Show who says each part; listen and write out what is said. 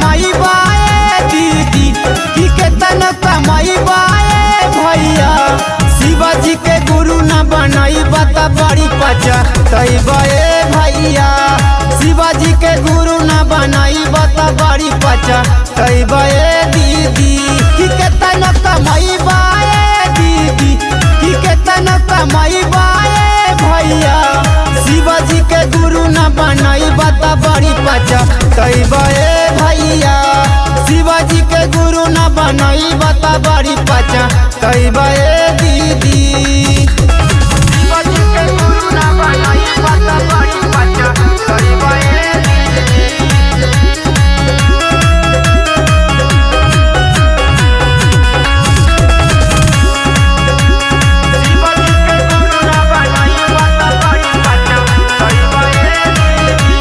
Speaker 1: कमाईबा ए दीदी कि केतन कमाईबा ए भैया शिवाजी के गुरु न बनाईबा त बड़ी पछताईबा ए भैया शिवाजी के गुरु न बनाईबा त बड़ी पछताईबा ए दीदी कि केतन कमाईबा ए दीदी कि केतन कमाईबा ए भैया शिवाजी के गुरु न बनाईबा त बड़ी पछताईबा ए भैया शिवाजी के गुरु न बनाईबा त बड़ी पछताईबा।